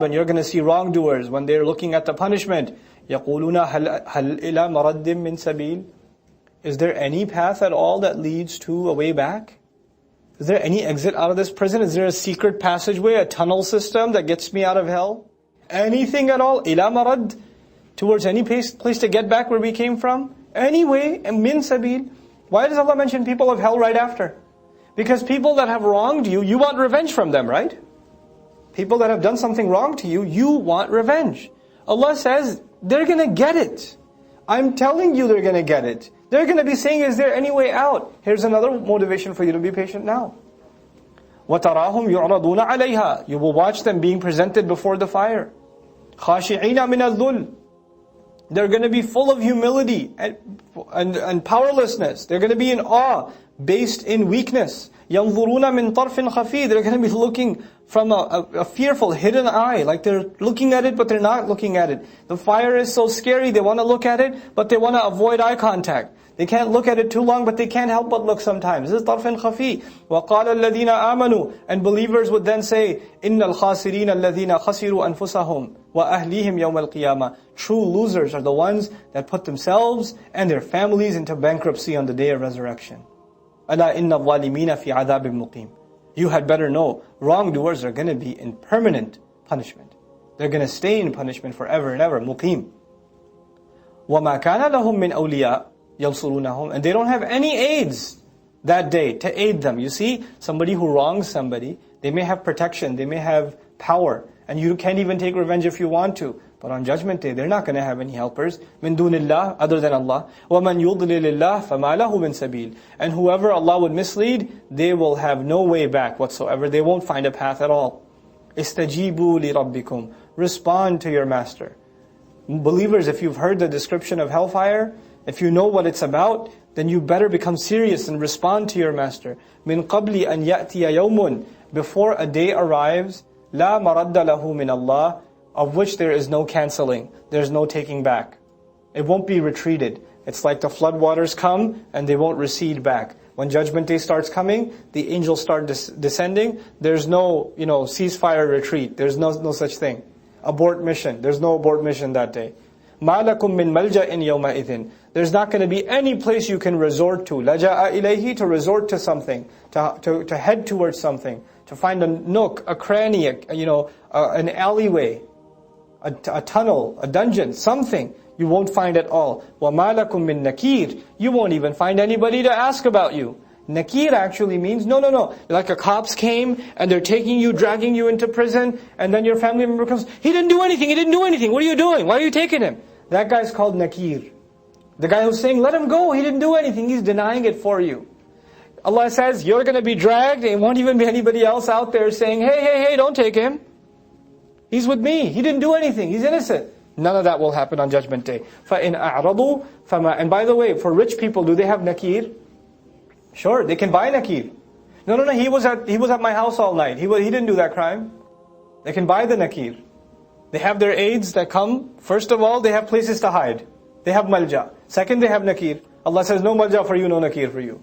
When you're going to see wrongdoers, when they're looking at the punishment, يَقُولُونَ هَلْ إِلَى مَرَدٍ مِّن سَبِيلٍ. Is there any path at all that leads to a way back? Is there any exit out of this prison? Is there a secret passageway, a tunnel system that gets me out of hell? Anything at all? إِلَى مَرَدٍ. Towards any place to get back where we came from? Anyway, min sabil. Why does Allah mention people of hell right after? Because people that have wronged you, you want revenge from them, right? People that have done something wrong to you, you want revenge. Allah says, they're going to get it. I'm telling you they're going to get it. They're going to be saying, is there any way out? Here's another motivation for you to be patient now. وَتَرَاهُمْ يُعْرَضُونَ عَلَيْهَا. You will watch them being presented before the fire. خَاشِعِينَ مِنَ الذُّلِّ. They're going to be full of humility and powerlessness. They're going to be in awe, based in weakness. يَنْظُرُونَ مِنْ طَرْفٍ خَفِيٍّ. They're going to be looking from a fearful, hidden eye. Like they're looking at it, but they're not looking at it. The fire is so scary, they want to look at it, but they want to avoid eye contact. They can't look at it too long, but they can't help but look sometimes. This is طَرْفٍ خَفِيٍّ. وَقَالَ الَّذِينَ آمَنُوا. And believers would then say, إِنَّ الْخَاسِرِينَ الَّذِينَ خَسِرُوا أَنفُسَهُمْ وَأَهْلِيهِمْ يَوْمَ الْقِيَامَةِ. True losers are the ones that put themselves and their families into bankruptcy on the day of resurrection. أَلَا إِنَّ الظَّالِمِينَ فِي عَذَابٍ مُقِيمٍ. You had better know, wrongdoers are going to be in permanent punishment. They're going to stay in punishment forever and ever. Muqim. وَمَا كَانَ لَهُم مِّنْ أَوْلِيَاءَ يَنْصُرُونَهُم. And they don't have any aids that day to aid them. You see, somebody who wrongs somebody, they may have protection, they may have power, and you can't even take revenge if you want to. But on Judgment Day, they're not going to have any helpers. مِن دُونِ اللَّهِ, other than Allah. وَمَنْ يُضْلِلِ اللَّهِ فَمَا لَهُ مِن سَبِيلٍ. And whoever Allah would mislead, they will have no way back whatsoever. They won't find a path at all. اسْتَجِيبُوا لِرَبِّكُمْ. Respond to your Master. Believers, if you've heard the description of hellfire, if you know what it's about, then you better become serious and respond to your Master. مِن قَبْلِ أَنْ يَأْتِيَ يَوْمٌ. Before a day arrives, لَا مَرَدَّ لَهُ مِنَ اللَّهِ, of which there is no canceling, there's no taking back. It won't be retreated. It's like the floodwaters come and they won't recede back. When Judgment Day starts coming, the angels start descending. There's no, ceasefire retreat. There's no such thing. Abort mission. There's no abort mission that day. مَا لَكُم مِّن مَلْجَإٍ يَوْمَئِذٍ. There's not going to be any place you can resort to. لَجَأَ إِلَيْهِ, to resort to something, to head towards something, to find a nook, a cranny, an alleyway, a tunnel, a dungeon, something you won't find at all. وَمَا لَكُم مِّن نَكِيرٍ. You won't even find anybody to ask about you. Nakir actually means, no. Like a cops came and they're taking you, dragging you into prison, and then your family member comes, he didn't do anything. What are you doing? Why are you taking him? That guy's called Nakir. The guy who's saying, let him go, he didn't do anything. He's denying it for you. Allah says, you're going to be dragged, and won't even be anybody else out there saying, hey, don't take him. He's with me. He didn't do anything. He's innocent. None of that will happen on Judgment Day. فَإِنْ أَعْرَضُوا فَمَا. And by the way, for rich people, do they have nakir? Sure, they can buy nakir. No, he was at my house all night. He didn't do that crime. They can buy the nakir. They have their aides that come. First of all, they have places to hide. They have malja. Second, they have nakir. Allah says, no malja for you, no nakir for you.